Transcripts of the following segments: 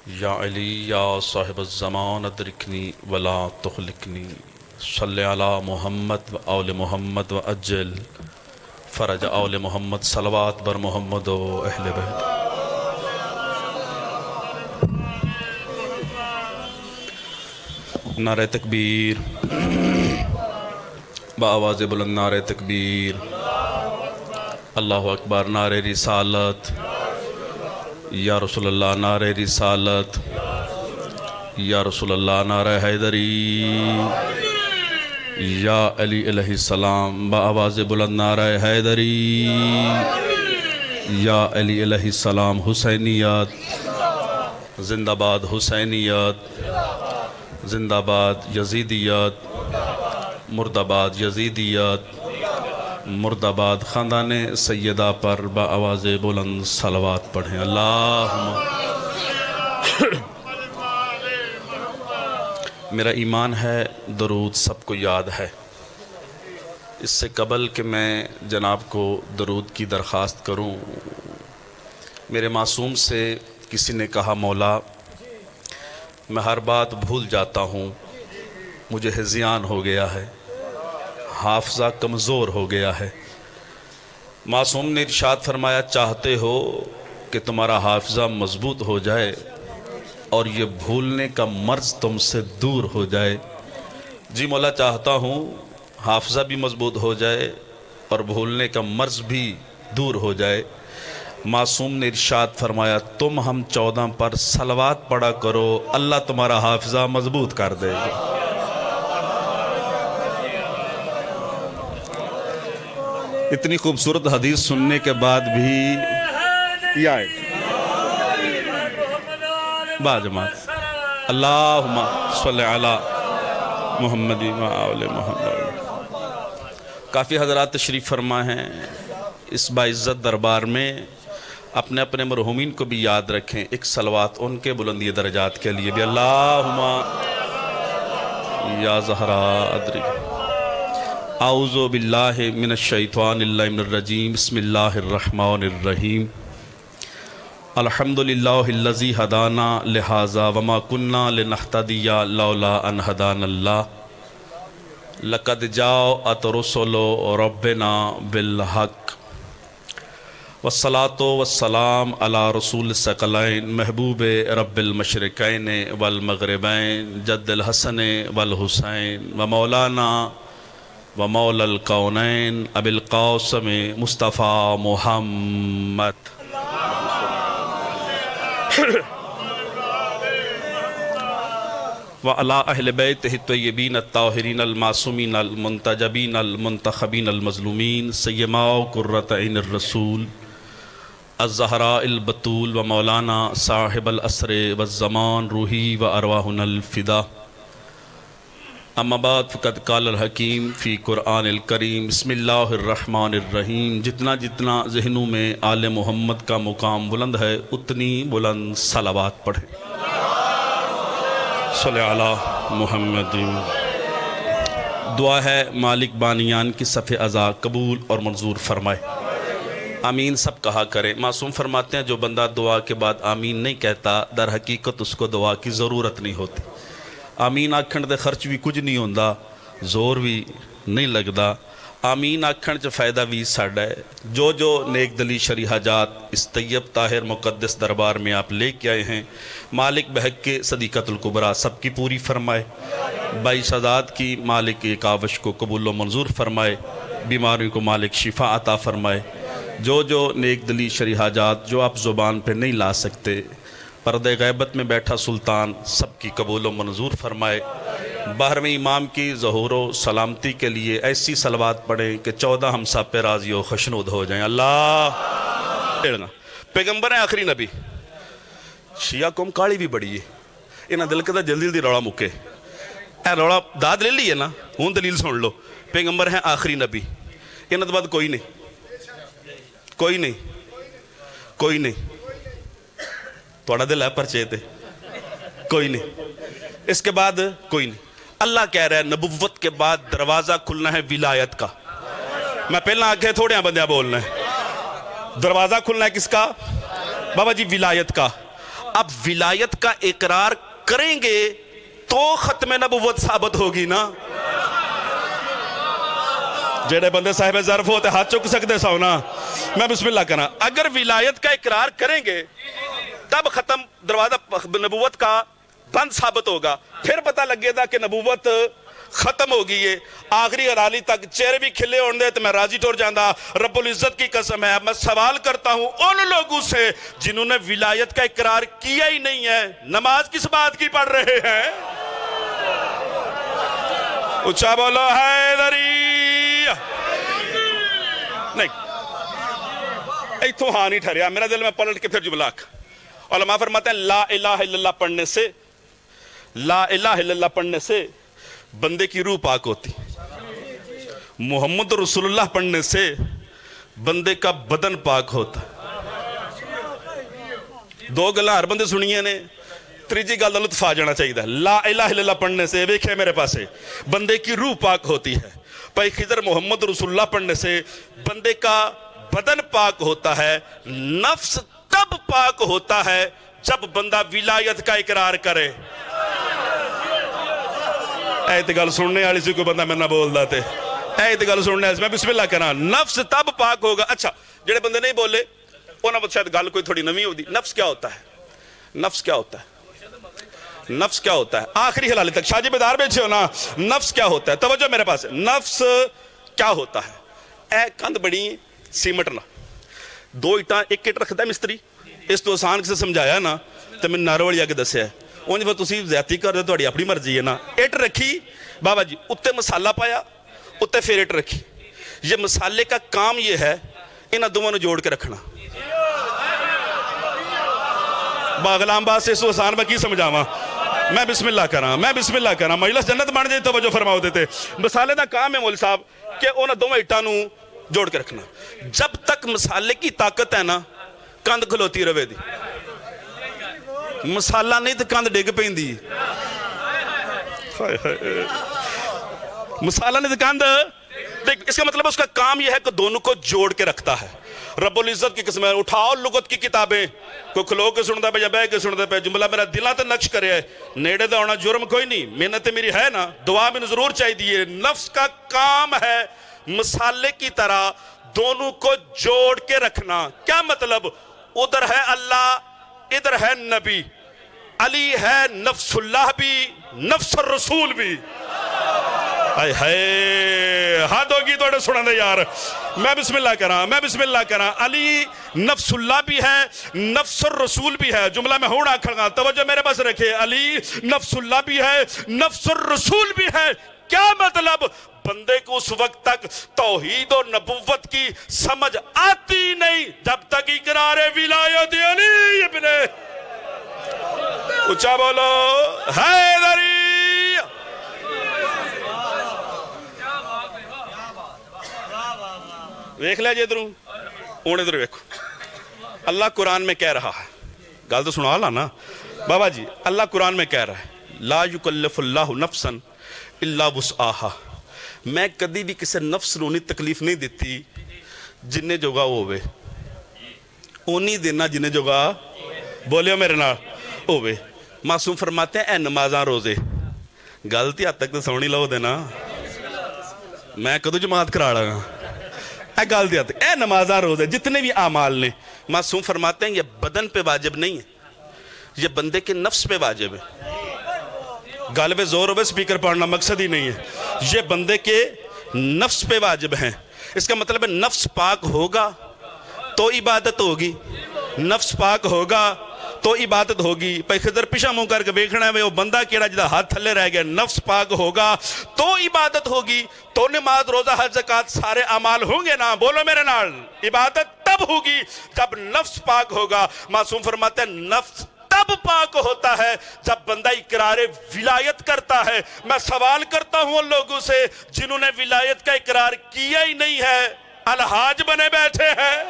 یا علی یا صاحب الزمان ادرکنی ولا تخلقنی صلی علی محمد و آل محمد و اجل فرج آل محمد صلوات بر محمد و اہل بیت۔ نعرہ تکبیر، بآواز بلند نعرہ تکبیر، اللہ اکبر، نعرہ رسالت، یا رسول اللہ نعرہ رسالت، یا رسول اللہ نعرہ حیدری، یا علی علیہ السلام، بآواز بلند نعرہ حیدری، یا علی علیہ السلام، حسینیت زندہ باد، حسینیت زندہ باد، یزیدیت مرد آباد، یزیدیت مرد آباد۔ خاندان سیدہ پر بآواز بلند صلوات پڑھیں۔ اللہم میرا ایمان ہے درود سب کو یاد ہے۔ اس سے قبل کہ میں جناب کو درود کی درخواست کروں، میرے معصوم سے کسی نے کہا مولا میں ہر بات بھول جاتا ہوں، مجھے ہذیان ہو گیا ہے، حافظہ کمزور ہو گیا ہے۔ معصوم نے ارشاد فرمایا چاہتے ہو کہ تمہارا حافظہ مضبوط ہو جائے اور یہ بھولنے کا مرض تم سے دور ہو جائے؟ جی مولا چاہتا ہوں حافظہ بھی مضبوط ہو جائے اور بھولنے کا مرض بھی دور ہو جائے۔ معصوم نے ارشاد فرمایا تم ہم 14 پر صلوات پڑھا کرو، اللہ تمہارا حافظہ مضبوط کر دے گا۔ اتنی خوبصورت حدیث سننے کے بعد بھی یہ آئے باجماعت اللہم صلی علی محمد و آل محمد۔ کافی حضرات تشریف فرما ہیں، اس باعزت دربار میں اپنے اپنے مرحومین کو بھی یاد رکھیں، ایک صلوات ان کے بلندی درجات کے لیے بھی۔ اللہم یا زہرا ادری اعوذ باللہ من الشیطان اللعین الرجیم، بسم اللہ الرحمن الرحیم۔ الحمدللہ الذی ہدانا لہذا وما کننا لنہتدی لولا ان ہدانا اللہ، لقد جاءت رسل ربنا بالحق، والصلاة والسلام علی رسول الثقلین محبوب رب المشرقین والمغربین جد الحسن والحسین ومولانا ومولا الکونین ابی القاسم مصطفیٰ محمد۔ وعلی اہل بیتہ الطیبین الطاہرین المعصومین المنتجبین المنتخبین المظلومین سیما قرۃ عین الرسول الزہراء البتول و مولانا صاحب العصر والزمان روحی و ارواحنا الفدا۔ اما بعد فقد قال الحکیم فی قرآن الکریم، بسم اللہ الرحمن الرحیم۔ جتنا جتنا ذہنوں میں آل محمد کا مقام بلند ہے اتنی بلند صلوات پڑھیں۔ صلی علی محمد۔ دعا ہے مالک بانیان کی صف ازا قبول اور منظور فرمائے، آمین سب کہا کریں۔ معصوم فرماتے ہیں جو بندہ دعا کے بعد آمین نہیں کہتا در حقیقت اس کو دعا کی ضرورت نہیں ہوتی۔ آمین آکھن دے خرچ بھی کچھ نہیں ہوندا، زور بھی نہیں لگدا۔ آمین آکھن چ فائدہ بھی ساڈا ہے۔ جو جو نیک دلی شرعی حاجات اس طیب طاہر مقدس دربار میں آپ لے کے آئے ہیں، مالک بحق کے صدیقۃ الکبریٰ سب کی پوری فرمائے، باعث آزاد کی مالک ایک آوش کو قبول و منظور فرمائے، بیماریوں کو مالک شفا عطا فرمائے۔ جو جو نیک دلی شرعی حاجات جو آپ زبان پہ نہیں لا سکتے، پردہ غیبت میں بیٹھا سلطان سب کی قبول و منظور فرمائے۔ باہر میں امام کی ظہور و سلامتی کے لیے ایسی صلوات پڑھیں کہ 14 ہم سب پہ راضی و خشنود ہو جائیں۔ اللہ پیغمبر ہیں آخری نبی، شیعہ قوم کالی بھی بڑی ہے، انہاں دل کے دا جلدی جلدی روڑا مکے، اے روڑا داد لے لیے نا، ہون دلیل سن لو، پیغمبر ہیں آخری نبی، انہاں دے بعد کوئی نہیں، کوئی نہیں، کوئی نہیں۔ توڑا دل ہے پرچے تے کوئی نہیں، اس کے بعد کوئی نہیں۔ اللہ کہہ رہا ہے نبوت کے بعد دروازہ کھلنا ہے ولایت کا۔ میں پہلے آگے تھوڑے بندیاں بولنا ہے، دروازہ کھلنا ہے کس کا؟ بابا جی ولایت کا۔ اب ولایت کا اقرار کریں گے تو ختم نبوت ثابت ہوگی نا. جڑے بندے صاحب ظرف ہوتے ہاتھ چک سکتے سو نا. میں بسم اللہ کرنا. اگر ولایت کا اقرار کریں گے تب ختم دروازہ نبوت کا بند ثابت ہوگا. پھر پتہ لگے گا کہ نبوت ختم ہو گئی ہے. آخری غرالی تک چہرے بھی کھلے ہوندے تو میں راضی ٹور جاندہ. رب العزت کی قسم ہے میں سوال کرتا ہوں ان لوگوں سے جنہوں نے ولایت کا اقرار کیا ہی نہیں ہے, نماز کس بات کی پڑھ رہے ہیں؟ اچھا بولو حیدری. نہیں ایتھوں ہاں نہیں ٹھہریا, میرا دل میں پلٹ کے پھر جملاک. علماء فرماتے ہیں لا الہ الا اللہ پڑھنے سے, لا الہ الا اللہ پڑھنے سے بندے کی روح پاک ہوتی. محمد رسول اللہ پڑھنے سے بندے کا بدن پاک ہوتا. دو گلا ہر بندے سنیے نے, تیجی گل دا لطف آ جانا چاہیے. لا الہ الا اللہ پڑھنے سے ویکھے میرے پاسے بندے کی روح پاک ہوتی ہے. پائی خضر محمد رسول اللہ پڑھنے سے بندے کا بدن پاک ہوتا ہے. نفس تب پاک ہوتا ہے جب بندہ ولایت کا اقرار کرے. ایت گل سننے والی سی کوئی بندہ میں نہ بول داتے. ایت گل سننے والی سی میں بسم اللہ کرنا. نفس تب پاک ہوگا. اچھا جڑے بندے نہیں بولے انہوں نے شاید گل کوئی تھوڑی نویں ہوتی. نفس کیا ہوتا ہے؟ نفس کیا ہوتا ہے؟ نفس کیا ہوتا ہے؟ آخری حلالی تک شاہ جی بیدار بیٹھے ہو نا. نفس کیا ہوتا ہے؟ توجہ میرے پاس. نفس کیا ہوتا ہے؟ اے کند بڑی سیمٹ نہ, دو اٹاں ایک اٹ رکھتا ہے مستری. اس تو آسان سے سمجھایا نا تو میں ناروڑی آگے دسیا ہے. انج پہ تسی زیادتی کر دے توڑی اپنی مرضی ہے نا. اٹ رکھی بابا جی, اتے مسالہ پایا, اتے پھر اٹ رکھی. یہ مسالے کا کام یہ ہے انہاں دونوں جوڑ کے رکھنا. باغلام بات سے اس آسان میں کی سمجھاواں. میں بسم اللہ کراں, میں بسم اللہ کراں. مجلس جنت بن جائے توجہ فرماؤ دیتے. مسالے دا کام ہے مول صاحب کہ انہاں دونوں اٹاں نوں جوڑ کے رکھنا. جب تک مسالے کی طاقت ہے نا کند کھلوتی رہے دی. مسالہ نہیں تو کند ڈگ پیندی. مسالہ نہیں تو کند. اس کا مطلب اس کا کام یہ ہے کہ دونوں کو جوڑ کے رکھتا ہے. رب العزت کی قسم ہے. اٹھاؤ لغت کی کتابیں, کوئی کھلو کے سنتا پہ یا بہ کے سنتا پہ. جملہ میرا دلہ تے نقش کرے ہے. نیڑے دا ہونا جرم کوئی نہیں, محنت میری ہے نا, دعا میں ضرور چاہیے دیئے. نفس کا کام ہے مسالے کی طرح دونوں کو جوڑ کے رکھنا. کیا مطلب؟ ادھر ہے اللہ, ادھر ہے نبی. علی ہے نفس اللہ بھی نفس الرسول بھی. آئے ہائے حد ہوگی توڑے سنن دے یار. میں بسم اللہ کراں, میں بسم اللہ کراں. علی نفس اللہ بھی ہے نفس الرسول بھی ہے. جملہ میں ہونا کھڑا, توجہ میرے پاس رکھے. علی نفس اللہ بھی ہے نفس الرسول بھی ہے. کیا مطلب؟ بندے کو اس وقت تک توحید و نبوت کی سمجھ آتی نہیں جب تک اقرار ولایت علی ابن اچھا بولو حیدری. ویکھ لیا جی ادھروں اونے ادھر ویکھو. اللہ قرآن میں کہہ رہا ہے, گل تو سنا لا نا بابا جی. اللہ قرآن میں کہہ رہا ہے لا یکلف اللہ نفسا الا وسعہا. میں کدی بھی کسی نفس نو نہیں تکلیف نہیں دیتی جنہیں جوگا ہوئے. اونی دینا جنہیں جوگا بولیو میرے نال ہوئے. معصوم فرماتے ہیں اے نمازاں روزے. گلتی حد تک تو سونی لو دینا, میں کدو جماعت کرا رہا ہوں. اے گلتی حد تک اے نمازاں روزے جتنے بھی اعمال نے. معصوم فرماتے ہیں یہ بدن پہ واجب نہیں ہے, یہ بندے کے نفس پہ واجب ہے. گل پہ زور ہوئے سپیکر پڑھنا مقصد ہی نہیں ہے. یہ بندے کے نفس پہ واجب ہیں. اس کا مطلب ہے نفس پاک ہوگا تو عبادت ہوگی, نفس پاک ہوگا تو عبادت ہوگی. پہ خضر پیشہ منہ کر کے بیکھنا ہے وہ بندہ کیڑا جدہ ہاتھ تھلے رہ گیا. نفس پاک ہوگا تو عبادت ہوگی, تو نماز روزہ حج زکوٰۃ سارے اعمال ہوں گے نا. بولو میرے نال. عبادت تب ہوگی جب نفس پاک ہوگا. معصوم فرماتے ہیں نفس تب پاک ہوتا ہے جب بندہ اقرار ولایت کرتا ہے. میں سوال کرتا ہوں ان لوگوں سے جنہوں نے ولایت کا اقرار کیا ہی نہیں ہے, الحاج بنے بیٹھے ہیں.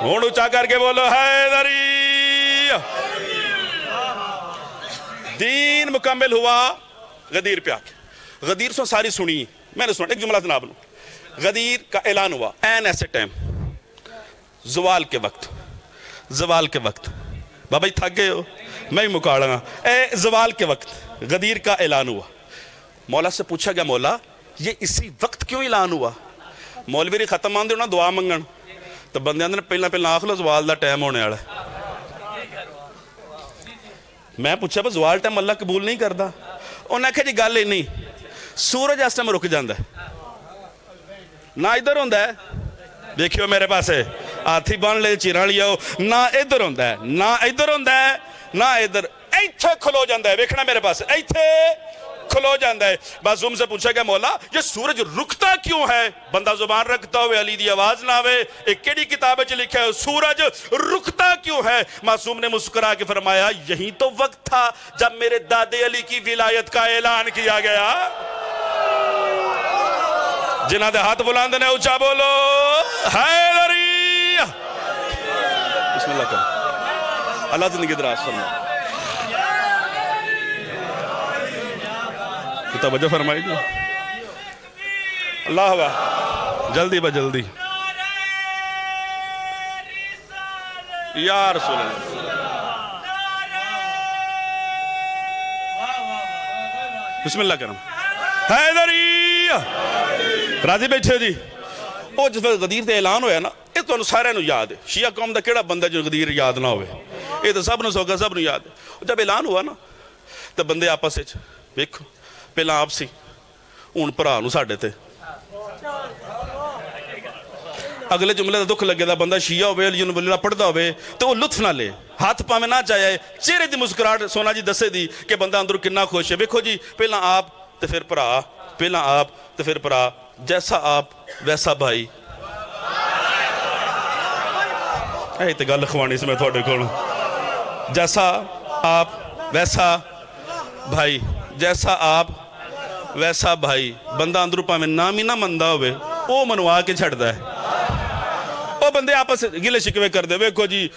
ہون اچھا کر کے بولو حیدری. دین مکمل ہوا غدیر پہ آکے. غدیر سو ساری سنی, میں نے سنا ایک جملہ جناب لوں. غدیر کا اعلان ہوا این ایسے ٹائم زوال کے وقت. زوال کے وقت بابا جی تھک گئے ہو میں ہی مکاڑا گا اے زوال کے وقت غدیر کا اعلان ہوا مولا سے پوچھا گیا مولا یہ اسی وقت کیوں اعلان ہوا مولوی نے ختم آن دے ہونا دعا منگن تو بندے آندے پہلا پہلا آخ لو زوال دا ٹائم ہونے والا میں پوچھا بس زوال ٹائم اللہ قبول نہیں کرتا انہوں نے کہا جی گل ہی نہیں سورج اس ٹائم رک جاندہ ہے نہ ادھر ہوندہ ہے دیکھیو میرے پاس ہے آتھی بان لے چیران لیا ہو نہ ادھر ہوندہ ہے نہ ادھر ہوندہ ہے نہ ادھر ایتھے کھلو جاندہ ہے ویکھنا میرے پاس ایتھے کھلو جاندہ ہے معصوم سے پوچھا گیا مولا یہ سورج رکتا کیوں ہے بندہ زبان رکھتا ہوئے علی دی آواز نہ ہوئے ایک کیڑی کتاب چ لکھا ہے سورج رکتا کیوں ہے معصوم نے مسکرا کے فرمایا یہی تو وقت تھا جب میرے دادے علی کی ولایت کا اعلان کیا گیا جنہ دے ہاتھ بلاندے نے اونچا بولو حیدری بسم اللہ کرو اللہ زندگی دراز فرمائے توجہ فرمائی دی اللہ ہوا جلدی با جلدی یا رسول اللہ بسم اللہ کرم حیدری راضی بیٹھے جی وہ جس وقت غدیر تے اعلان ہویا نا یہ تو انہوں سارے انہوں یاد ہے شیعہ قوم دا کیڑا بندہ جو غدیر یاد نہ ہوئے یہ تو سب نے سوکا سب نے یاد ہے جب اعلان ہوا نا تو بندے آپس سے دیکھو پہلا آپ سی اون پرا نو ساڑھے تھے اگلے جملے دا دکھ لگے دا بندہ شیعہ ہوئے علی ولی اللہ پڑھتا ہوئے تو وہ لطف نہ لے ہاتھ پاویں نہ چاہے چہرے دی مسکراہٹ سونا جی دسے دی کہ بندہ اندر کتنا خوش ہے دیکھو جی پہلا آپ تو پھر پرا پہلا آپ تو پھر پرا جیسا آپ ویسا بھائی اے تے گل خوانی سے میں تھوڑے کھولوں جیسا آپ ویسا بھائی جیسا آپ ویسا بھائی بندہ اندرو پاویں نام ہی نہ مندہ ہوئے وہ منوا کے چھڑ دا ہے وہ بندے آپس سے گلے شکوے کر دے ویکھو جی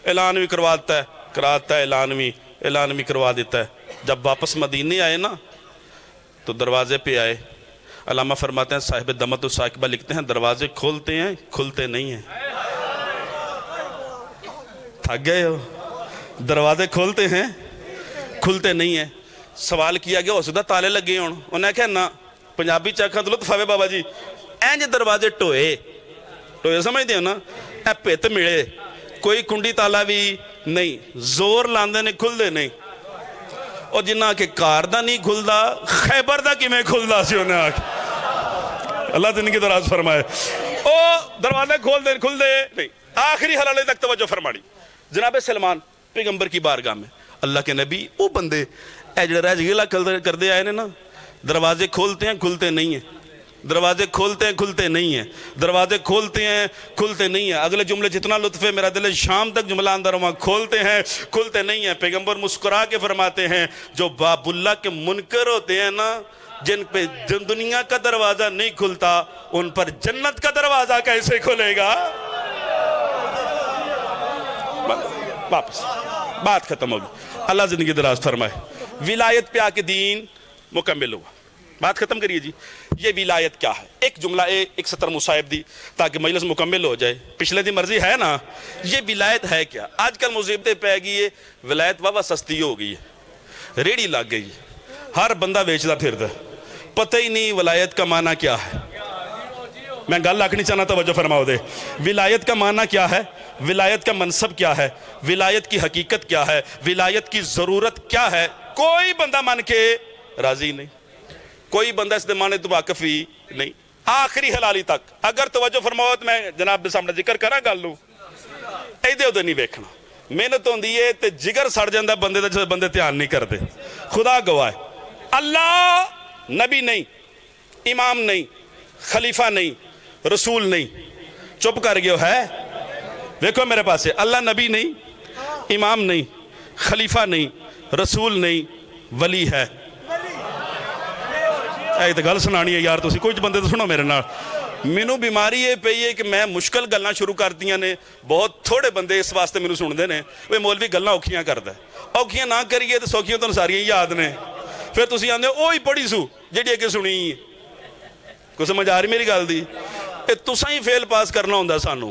اعلان بھی کراتا ہے اعلان بھی کروا دیتا ہے جب واپس مدینے آئے نا تو دروازے پہ آئے علامہ فرماتے ہیں صاحب دمت و ساکبہ لکھتے ہیں دروازے کھولتے ہیں کھلتے نہیں ہیں تھک گئے ہو دروازے کھولتے ہیں کھلتے نہیں ہیں سوال کیا گیا ہو سکتا تالے لگے ہوں انہوں نے کہا نا پنجابی چاکھا تو لطف آوے بابا جی اینج دروازے ٹوئے سمجھتے ہو نا اے پیت ملے کوئی کنڈی تالا بھی نہیں زور لاندے نے کھل دے نہیں اور جنہ کے کاردہ نہیں کھل دا خیبر دا کی میں کھل دا سی انہیں آکے اللہ زندگی دراز فرمائے او دروازے کھل دے نہیں آخری حلالے تک توجہ فرمائی جناب سلمان پیغمبر کی بارگاہ میں اللہ کے نبی وہ بندے اے جڑے رہ جگیلا کر دے آئے نے نا دروازے کھولتے ہیں کھلتے نہیں ہیں دروازے کھولتے ہیں کھلتے نہیں ہیں دروازے کھولتے ہیں کھلتے نہیں ہیں اگلے جملے جتنا لطف ہے میرا دل شام تک جملہ اندر وہاں کھولتے ہیں کھلتے نہیں ہیں پیغمبر مسکرا کے فرماتے ہیں جو باب اللہ کے منکر ہوتے ہیں نا جن پہ دنیا کا دروازہ نہیں کھلتا ان پر جنت کا دروازہ کیسے کھلے گا واپس بات ختم ہوگی اللہ زندگی دراز فرمائے ولایت پہ آ کے دین مکمل ہوا بات ختم کریے جی یہ ولایت کیا ہے ایک جملہ ایک سطر مصائب دی تاکہ مجلس مکمل ہو جائے پچھلے دی مرضی ہے نا یہ ولایت ہے کیا آج کل مصیبتیں پہ گئی ہے ولایت بابا سستی ہو گئی ہے ریڑی لگ گئی ہے ہر بندہ بیچتا پھرتا پتہ ہی نہیں ولایت کا معنی کیا ہے میں گل آکھنی چاہنا توجہ فرماؤ دے ولایت کا معنی کیا ہے ولایت کا منصب کیا ہے ولایت کی حقیقت کیا ہے ولایت کی ضرورت کیا ہے کوئی بندہ مان کے راضی نہیں کوئی بندہ اس دمانے تو واقف ہی نہیں آخری حلالی تک اگر توجہ فرماؤ تو میں جناب دے سامنے ذکر کرا گل لوں ایدے ادھے نہیں بیکھنا محنت ہوندی ہے تے جگر سڑ جاندہ بندے دے بندے دھیان نہیں کرتے خدا گواہ ہے اللہ نبی نہیں امام نہیں خلیفہ نہیں رسول نہیں چپ کر گئے ہے دیکھو میرے پاس ہے اللہ نبی نہیں امام نہیں خلیفہ نہیں رسول نہیں ولی ہے اے تو گل سنانی ہے یار تسی کچھ بندے تو سنو میرے نال مینوں بیماری یہ پئی ہے کہ میں مشکل گلاں شروع کر دیاں نے بہت تھوڑے بندے اس واسطے مینوں سنتے نے وہ مولوی گلاں اوکھیاں کردا ہے اوکھیاں نہ کریے تو سوکھیاں تو ساریاں یاد نے پھر تسی آندے اوہی پڑھی سو جڑی اگے سنی کوئی سمجھ آ رہی میری گل دی اے تساں ہی فیل پاس کرنا ہوندا سانوں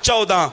14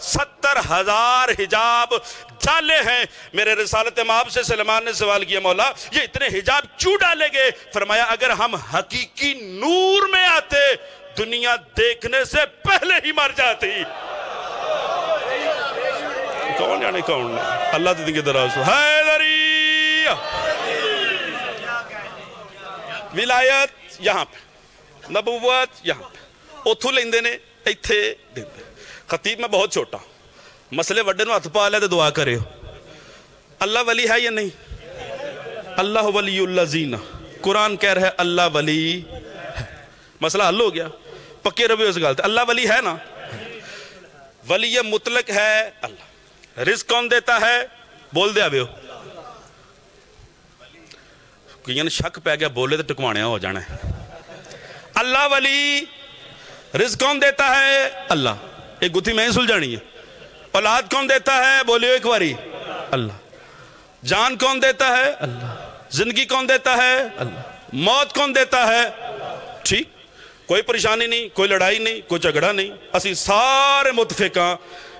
70,000 حجاب ڈالے ہیں۔ میرے رسالت مآب سے سلیمان نے سوال کیا، مولا یہ اتنے حجاب کیوں ڈالے گے؟ فرمایا اگر ہم حقیقی نور میں آتے دنیا دیکھنے سے پہلے ہی مر جاتی۔ کون جانے کون اللہ دے دیں دراز ہو۔ حیدری ولایت یہاں پہ، نبوت یہاں پہ، اتھو لیندے نے ایتھے دیندے۔ خطیب میں بہت چھوٹا، مسئلے وڈے نو ہتھ پا لے تو دعا کرے ہو۔ اللہ ولی ہے یا نہیں؟ اللہ ولی الذین، قرآن کہہ رہا ہے اللہ ولی ہے۔ مسئلہ حل ہو گیا، پکے روے اس گالتے۔ اللہ ولی ہے نا؟ ولی مطلق ہے اللہ۔ رزق کون دیتا ہے؟ بول دیا بے ہو، کہیں شک پہ گیا بولے تو ٹکوانے ہو جانا ہے۔ اللہ ولی، رزق کون دیتا ہے؟ اللہ۔ ایک گتھی میں ہی سلجھانی ہے۔ اولاد کون دیتا ہے؟ بولیو ایک باری، اللہ۔ جان کون دیتا ہے؟ اللہ۔ زندگی کون دیتا ہے؟ اللہ۔ موت کون دیتا ہے؟ ٹھیک، کوئی پریشانی نہیں، کوئی لڑائی نہیں، کوئی جھگڑا نہیں، اسی سارے متفقاں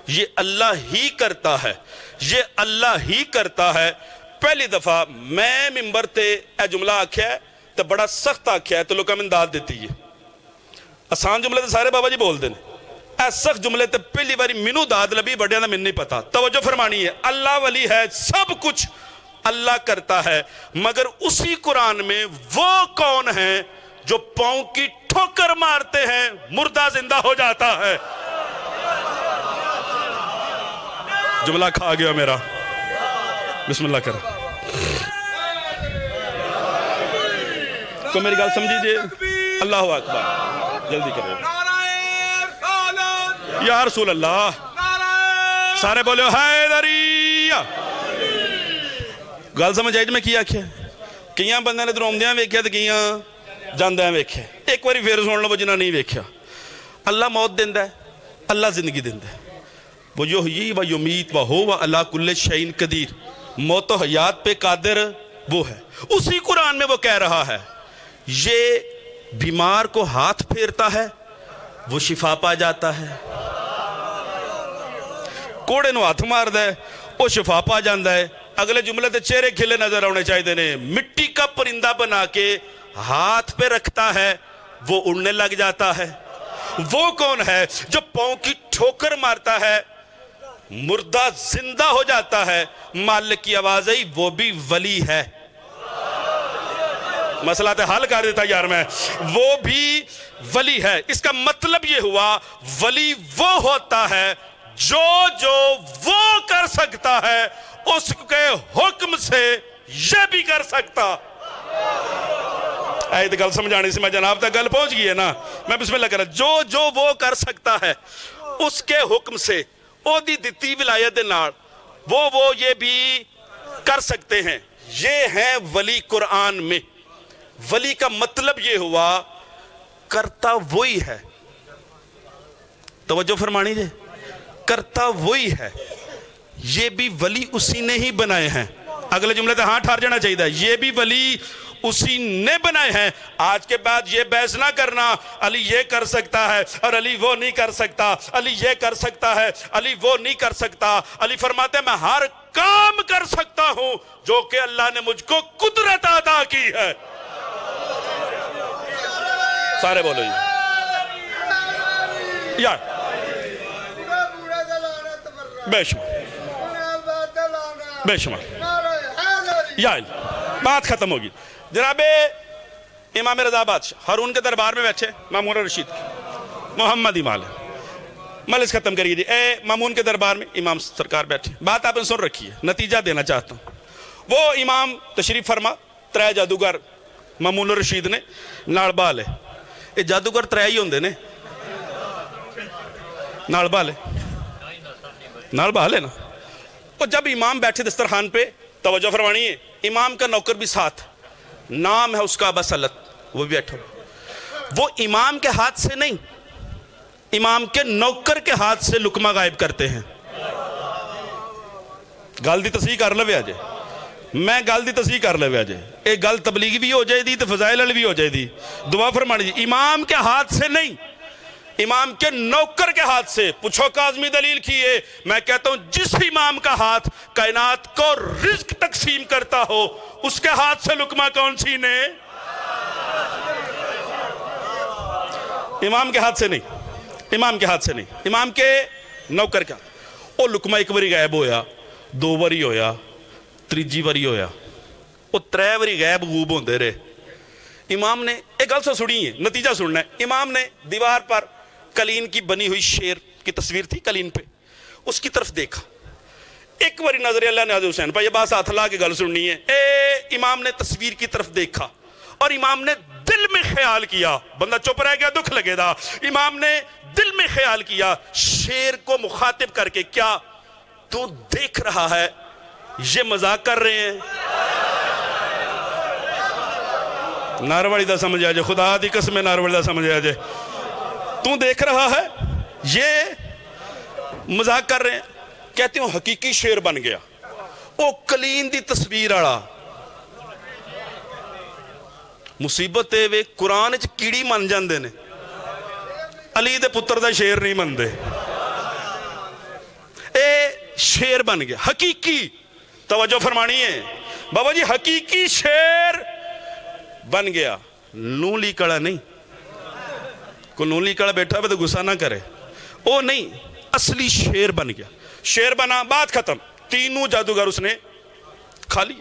یہ اللہ ہی کرتا ہے، یہ اللہ ہی کرتا ہے۔ پہلی دفعہ میں ممبر تے اے جملہ آکھیا ہے تو بڑا سخت آکھیا ہے تو لوگوں میں داد دیتی ہے۔ آسان جملے تے سارے بابا جی بول دیں، اے سخت جملے تے پہلی باری منو داد لبی، بڑیاں دا من نہیں پتا۔ توجہ فرمانی ہے، اللہ ولی ہے، سب کچھ اللہ کرتا ہے، مگر اسی قرآن میں وہ کون ہیں جو پاؤں کی ٹھوکر مارتے ہیں مردہ زندہ ہو جاتا ہے۔ جملہ کھا گیا میرا، بسم اللہ کریں۔ تو میری گال سمجھیے، اللہ اکبر، جلدی کریں یا رسول اللہ، سارے بولے حیدری۔ گال سمجھ آئی میں کیا کیا؟ کئیاں بندے نے درومدیاں ویکھیا تو کئیاں جاندیاں ویکھیا۔ ایک باری پھر سن لو جنہاں نہیں ویکھیا۔ اللہ موت دیندا ہے، اللہ زندگی دیندا ہے۔ وہ یحیی و یمیت و ہو علی کل شیء قدیر، موت و حیات پہ قادر وہ ہے۔ اسی قرآن میں وہ کہہ رہا ہے یہ بیمار کو ہاتھ پھیرتا ہے وہ شفا پا جاتا ہے، کوڑے نو ہاتھ مار دے وہ شفا پا جاندہ ہے۔ اگلے جملے تے چہرے کھلے نظر آنے چاہیے نے، مٹی کا پرندہ بنا کے ہاتھ پہ رکھتا ہے وہ اڑنے لگ جاتا ہے۔ وہ کون ہے جو پاؤں کی ٹھوکر مارتا ہے مردہ زندہ ہو جاتا ہے؟ مالک کی آواز ہے، وہ بھی ولی ہے۔ مسئلہ تے حل کر دیتا یار میں، وہ بھی ولی ہے۔ اس کا مطلب یہ ہوا ولی وہ ہوتا ہے جو وہ کر سکتا ہے اس کے حکم سے یہ بھی کر سکتا۔ ایت گل سمجھانے سے میں جناب تک گل پہنچ گئی ہے نا، میں بسم اللہ کر رہا، جو وہ کر سکتا ہے اس کے حکم سے، او دی دتی ولایت دے نال وہ یہ بھی کر سکتے ہیں۔ یہ ہیں ولی قرآن میں۔ ولی کا مطلب یہ ہوا کرتا وہی ہے۔ توجہ فرمانی جے، کرتا وہی ہے، یہ بھی ولی اسی نے ہی بنائے ہیں۔ اگلے جملے تے ہاں ٹھار جانا چاہیے، یہ بھی ولی اسی نے بنائے ہیں۔ آج کے بعد یہ بحث نہ کرنا علی یہ کر سکتا ہے اور علی وہ نہیں کر سکتا، علی یہ کر سکتا ہے علی وہ نہیں کر سکتا۔ علی فرماتے ہیں میں ہر کام کر سکتا ہوں جو کہ اللہ نے مجھ کو قدرت عطا کی ہے۔ سارے بولو یار بے شمار بے شمار یا بات ختم ہوگی۔ جناب امام رضا بادشاہ ہارون کے دربار میں بیٹھے، مامون رشید محمد امام مجلس ختم کریے جی۔ اے مامون کے دربار میں امام سرکار بیٹھے، بات آپ نے سن رکھی ہے، نتیجہ دینا چاہتا ہوں۔ وہ امام تشریف فرما، ترے جادوگر مامون رشید نے نال بال ہے، یہ جادوگر ترے ہی ہوندے نے، نال بال ہے نا۔ اور جب امام بیٹھے دسترخوان پہ، توجہ فرمانی ہے، امام کا نوکر بھی ساتھ، نام ہے اس کا ابا سلط، وہ بھی بیٹھا۔ وہ امام کے ہاتھ سے نہیں، امام کے نوکر کے ہاتھ سے لقمہ غائب کرتے ہیں۔ گل دی تصحیح کر لوے آجے، میں گل دی تصحیح کر لوے آجے، ایک گل تبلیغی بھی ہو جائے دی تو فضائل علی بھی ہو جائے دی۔ دعا فرمانی جی، امام کے ہاتھ سے نہیں، امام کے نوکر کے ہاتھ سے. پوچھو کاظمی دلیل کی ہے. میں کہتا ہوں جس امام کا ہاتھ کائنات کو رزق تقسیم کرتا ہو اس کے ہاتھ سے لقمہ کون چھینے؟ امام کے ہاتھ سے نہیں، امام کے ہاتھ سے نہیں، امام کے نوکر کا. وہ لقمہ ایک باری غائب ہویا، دو باری ہویا، تیجی باری ہویا، وہ ترے باری غائب غوب ہوندے رہے. امام نے ایک گل سنی ہے، نتیجہ سننا ہے. امام نے دیوار پر کلین کی بنی ہوئی شیر کی تصویر تھی کلین پہ، اس کی طرف دیکھا. ایک باری نظر اللہ نے حضرت حسین پہ یہ بات ہاتھ لا کے گل سننی ہے. امام نے تصویر کی طرف دیکھا اور امام نے دل میں خیال کیا. بندہ چپ رہ گیا دکھ لگے دا. امام نے دل میں خیال کیا شیر کو مخاطب کر کے، کیا تو دیکھ رہا ہے یہ مذاق کر رہے ہیں؟ نارواڑی دا سمجھ آ جائے، خدا دی قسم نارواڑی دا سمجھ آ جائے. تو دیکھ رہا ہے یہ مذاق کر رہے ہیں؟ کہتے ہوں حقیقی شیر بن گیا. او کلین دی تصویر آڑا مصیبت ہے وے قرآن اچ کیڑی من جاندے نے، علی دے پتر دا شیر نہیں مندے. اے شیر بن گیا حقیقی. توجہ فرمانی ہے بابا جی، حقیقی شیر بن گیا. نولی کڑا نہیں، کوئی نولی کڑا بیٹھا ہے تو غصہ نہ کرے، او نہیں، اصلی شیر بن گیا. شیر بنا، بات ختم. تینوں جادوگر اس نے کھا لی.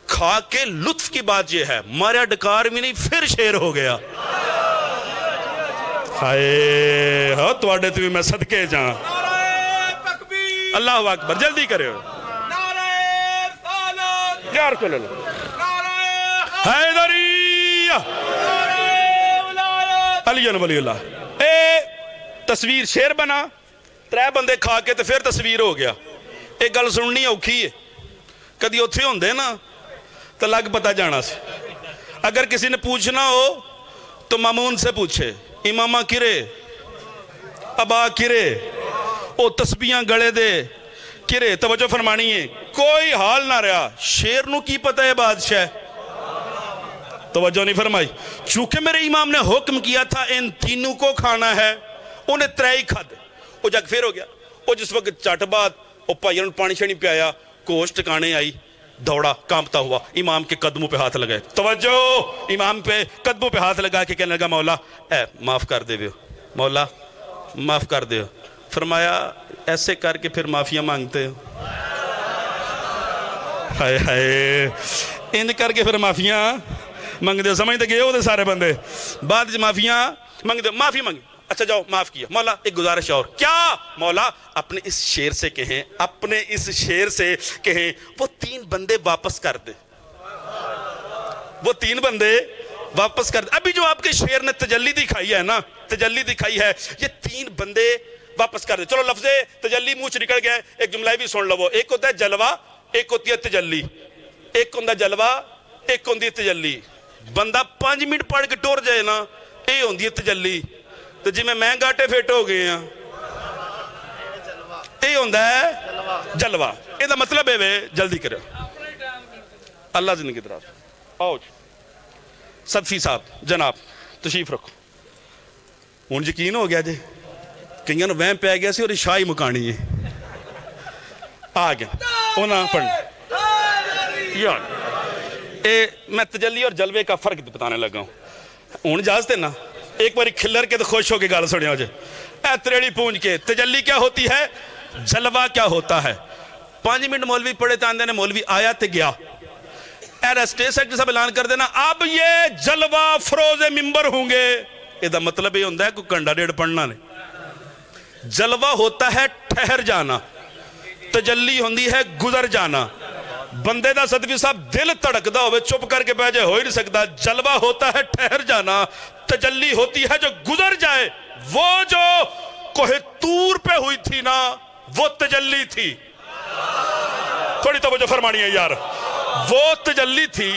کھا کے لطف کی بات یہ ہے ماریا ڈکار بھی نہیں، پھر شیر ہو گیا. ہائے ہاں تواڈے تو بھی میں صدقے جاں. اللہ اکبر، جلدی کرے ہو یار کو لے لو. حیدریہ علی ولی اللہ. اے تصویر شیر بنا، ترے بندے کھا کے تو پھر تصویر ہو گیا. ایک گل سننی اوکھی ہے، کدی اتھے ہوندے نا تو لگ پتا جانا سے. اگر کسی نے پوچھنا ہو تو مامون سے پوچھے، امامہ کرے، ابا کرے، او تسبیحاں گڑے دے کرے. توجہ فرمانی ہے، کوئی حال نہ رہا. شیر نو کی پتہ ہے بادشاہ؟ توجہ نہیں فرمائی. چونکہ میرے امام نے حکم کیا تھا ان تینوں کو کھانا ہے، انہیں ترے کھا دے. وہ جگ پھر ہو گیا. وہ جس وقت چٹ بعد وہ پائیوں نے پانی شانی پیایا، کوشت ٹکانے آئی، دوڑا کانپتا ہوا امام کے قدموں پہ ہاتھ لگائے. توجہ، امام پہ قدموں پہ ہاتھ لگا کے کہنے لگا مولا اے معاف کر دے، مولا معاف کر دے. فرمایا ایسے کر کے پھر معافیاں مانگتے ہو؟ ہائے ہائے، ان کر کے پھر معافیاں مانگ دے. سمجھتے گئے ہو سارے بندے بعد معافیاں مانگ دے. معافی مانگی، اچھا جاؤ معاف کیا. مولا ایک گزارش اور. کیا؟ مولا اپنے اس شیر سے کہیں، اپنے اس شیر سے کہیں وہ 3 بندے واپس کر دے. وہ 3 بندے واپس کر دے. ابھی جو آپ کے شیر نے تجلی دکھائی ہے نا، تجلی دکھائی ہے، یہ 3 بندے واپس کر دے. چلو لفظ تجلی منہ سے نکل گیا. ایک جملہ بھی سن لو. ایک ہوتا ہے جلوہ، ایک ہوتی ہے تجلی. ایک ہوتا ہے جلوہ، ایک ہوتی ہے تجلی. بندہ 5 منٹ پڑھ کے ٹور جائے نا، یہ ہوتی ہے تجلی. تو جی میں گاٹے فٹ ہو گئے ہیں، یہ ہوتا ہے جلوہ. یہ مطلب ہے جلدی کرو، اللہ زندگی دراز. آؤ صدفی صاحب جناب تشریف رکھو. ہوں یقین ہو گیا جی، کئیوں نے وہم پی گیا سی اور شاہی مکانی ہے. آ گیا انہاں پڑھنا. میں تجلی اور جلوے کا فرق بتانے لگا ہوں. ہوں اجازت ہے نا، ایک باری کھلر کے تو خوش ہو کے گال سنیا ہو جائے. اے تریڑی پونج کے، تجلی کیا ہوتی ہے، جلوہ کیا ہوتا ہے. 5 منٹ مولوی پڑھے تاندے نے، مولوی آیا تے گیا. اسٹیج سیکٹر صاحب اعلان کر دینا اب یہ جلوہ فروز ممبر ہوں گے. یہ دا مطلب یہ ہوتا ہے کوئی کنڈا ڈیڑھ پڑھنا نہیں. جلوہ ہوتا ہے ٹھہر جانا، تجلی ہوندی ہے گزر جانا. بندے دا صدفی صاحب دل تڑکدا ہوئے چپ کر کے بیٹھے ہو ہی نہیں سکتا. جلوہ ہوتا ہے ٹھہر جانا، تجلی ہوتی ہے جو گزر جائے. وہ جو کوہ طور پہ ہوئی تھی نا وہ تجلی تھی. تھوڑی توجہ فرمانی ہے یار، وہ تجلی تھی،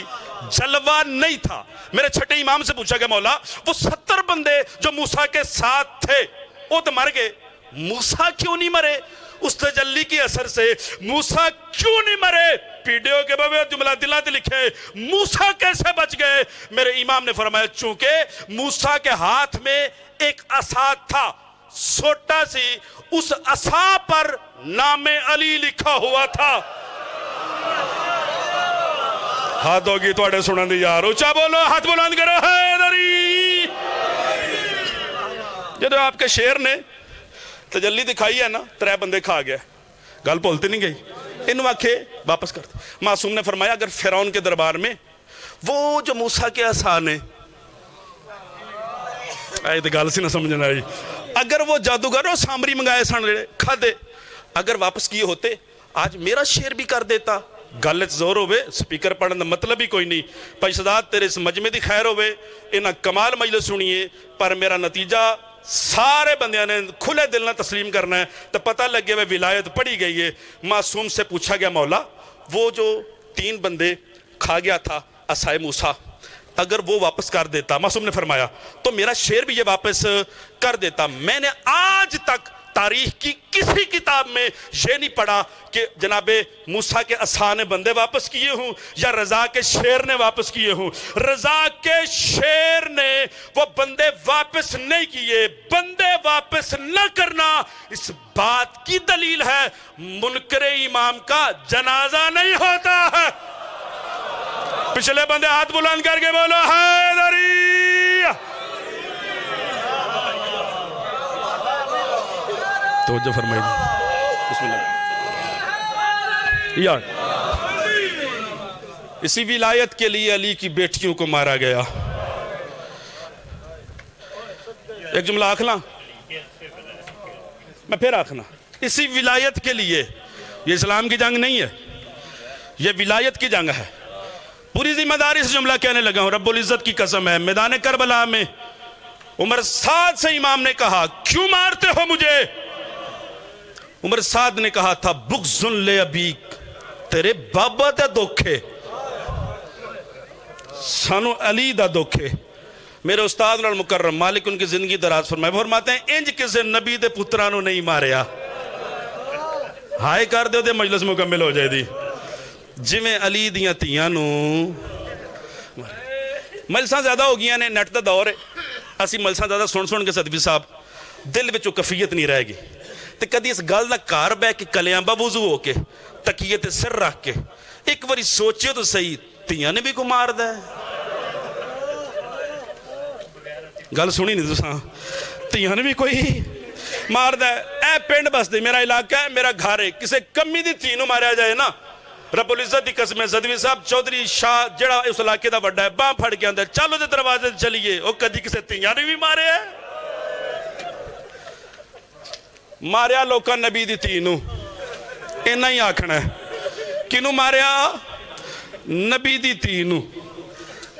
جلوہ نہیں تھا. میرے چھٹے امام سے پوچھا کہ مولا وہ 70 بندے جو موسیٰ کے ساتھ تھے وہ تو مر گئے، موسیٰ کیوں نہیں مرے؟ اس تجلی کی اثر سے موسیٰ کیوں نہیں مرے؟ پیڈیو کے بابے جملہ دلات لکھے موسیٰ کیسے بچ گئے؟ میرے امام نے فرمایا چونکہ موسیٰ کے ہاتھ میں ایک عصا تھا چھوٹا سی، اس عصا پر نام علی لکھا ہوا تھا۔ ہاتھ ہوگی توڑے سنن دی یار، اونچا بولو، ہاتھ بلند کرو، حیدری۔ جدو آپ کے شیر نے تجلی دکھائی ہے نا، 3 بندے کھا گیا، گل بولتے نہیں گئی، انہوں آکھے واپس کرتے۔ معصوم نے فرمایا اگر فرعون کے دربار میں وہ جو موسیٰ کے عصا نے، آئے گل سی نہ سمجھنا آئی، اگر وہ جادوگر اور سامری منگائے سن کھا دے، اگر واپس کیے ہوتے آج میرا شیر بھی کر دیتا۔ گلت زور ہوئے، سپیکر پڑھنے مطلب ہی کوئی نہیں۔ بھائی صدات تیرے اس مجمع دی خیر ہوئے، انہاں کمال مجلس سنیے، پر میرا نتیجہ سارے بندیاں نے کھلے دل نہ تسلیم کرنا ہے تو پتہ لگے وہ ولایت پڑھی گئی ہے۔ معصوم سے پوچھا گیا مولا وہ جو 3 بندے کھا گیا تھا عصائے موسیٰ، اگر وہ واپس کر دیتا، معصوم نے فرمایا تو میرا شیر بھی یہ واپس کر دیتا۔ میں نے آج تک تاریخ کی کسی کتاب میں یہ نہیں پڑھا کہ جناب موسیٰ کے عصا نے بندے واپس کیے ہوں یا رضا کے شیر نے واپس کیے ہوں۔ رضا کے شیر نے وہ بندے واپس نہیں کیے۔ بندے واپس نہ کرنا اس بات کی دلیل ہے منکر امام کا جنازہ نہیں ہوتا ہے۔ پچھلے بندے ہاتھ بلند کر کے بولو حیدری۔ توجہ فرمائی بسم اللہ یار۔ اسی ولایت کے لیے علی کی بیٹیوں کو مارا گیا۔ ایک جملہ آکھنا میں پھر آکھنا، اسی ولایت کے لیے، یہ اسلام کی جنگ نہیں ہے، یہ ولایت کی جنگ ہے۔ پوری ذمہ داری سے جملہ کہنے لگا ہوں، رب العزت کی قسم ہے۔ میدان کربلا میں عمر سعد سے امام نے کہا کیوں مارتے ہو مجھے؟ عمر سعد نے کہا تھا بغض لے ابیک، تیرے بابا دا دکھے، سانو علی دا دکھے۔ میرے استاد المکرم مالک ان کی زندگی دراز فرمائے، وہ فرماتے ہیں انج کسے نبی دے پترانو نہیں ماریا۔ ہائے کر دے مجلس مکمل ہو جائے دی۔ جی میں علی دیاں تیاں نو مجلساں زیادہ ہو گیا نے، نیٹ دا دور ہے، اسی مجلساں زیادہ سن کے صدفی صاحب دل وچوں کفیت نہیں رہ گی۔ تے کدی اس گل دا کار بے کہ کلیاں با وضو ہو کے تکیے تے سر رکھ کے ایک باری سوچے تو صحیح، تیاں نے بھی کو مار دا ہے؟ گل سنی نہیں تساں، تیاں نے بھی کوئی مار دا ہے؟ اے پنڈ بس دے، میرا علاقہ ہے، میرا گھر ہے، کسے کمی دی تینوں ماریا جائے نا، رب العزت دی قسم ہے۔ صدوی صاحب چودھری شاہ جڑا اس علاقے دا بڑا ہے، باں پھڑ کے اندر چلو دے دروازے چلیے، او کدی کسے تیاں نے بھی مارے ہے؟ ماریا لوکا نبی دی تینوں، اینا ہی آکھنا ہے۔ کنوں ماریا؟ نبی دی تینوں۔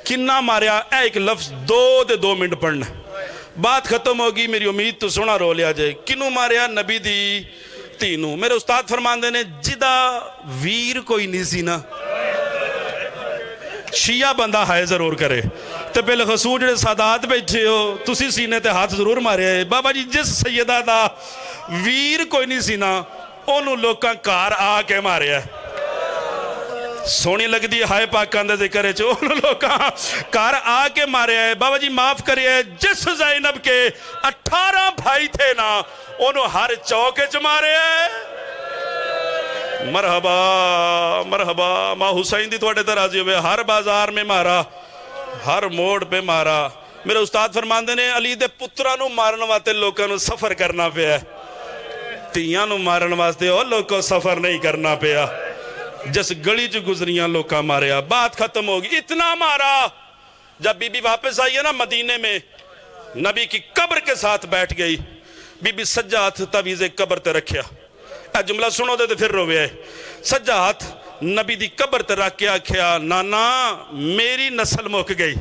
کنہ ماریا؟ اے ایک لفظ 2 منٹ پڑھنا، بات ختم ہوگی، میری امید تو سونا رو لیا جائے۔ کنوں ماریا؟ نبی دی تینوں۔ میرے استاد فرمان دینے جدہ ویر کوئی نہیں سی نا، شیعہ بندہ ہائے ضرور کرے تے پہلے خصوص جڑے سادات بیٹھے ہو تسی سینے تے ہاتھ ضرور مارے ہے۔ بابا جی جس سیدہ دا ویر کوئی نہیں سی نا انہوں لوکاں کار آ کے مارے ہے۔ سونی لگ دی ہائے پاکان دے ذکر ہے انہوں لوکاں کار آ کے مارے ہے۔ بابا جی معاف کرے ہے، جس زینب کے 18 بھائی تھے نا انہوں ہر چوکے چ مارے ہے۔ مرحبا مرحبا، ماں حسین دی توڑے ترازی ہوئے، ہر بازار میں مارا، ہر موڑ پہ مارا۔ میرے استاد فرمان دینے علی دے پترانو مارن واتے لوکاں نو سفر کرنا پہ ہے، تیاں نو مارن واسطے او لوکاں سفر نہیں کرنا پہ ہے۔ جس گڑی جو گزریاں لوکاں ماریا، بات ختم ہوگی۔ اتنا مارا جب بی بی واپس آئی ہے نا مدینے میں، نبی کی قبر کے ساتھ بیٹھ گئی، بی بی سجا ہاتھ تعویذ قبر تے رکھیا۔ اے جملہ سنو دے پھر روے، سجا ہاتھ نبی دی قبر تے رکھ کے آکھیا نانا میری نسل مک گئی۔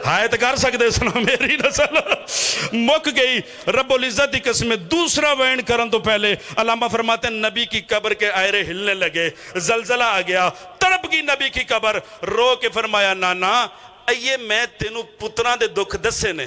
ہائے تو کر سکتے سنو، میری نسل مک گئی۔ رب العزت کی قسم دوسرا وین کرن تو پہلے علامہ فرماتے ہیں نبی کی قبر کے آئرے ہلنے لگے، زلزلہ آ گیا، تڑپ گئی نبی کی قبر، رو کے فرمایا نانا ایے میں تینوں پتران دے دکھ دسے نے،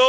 2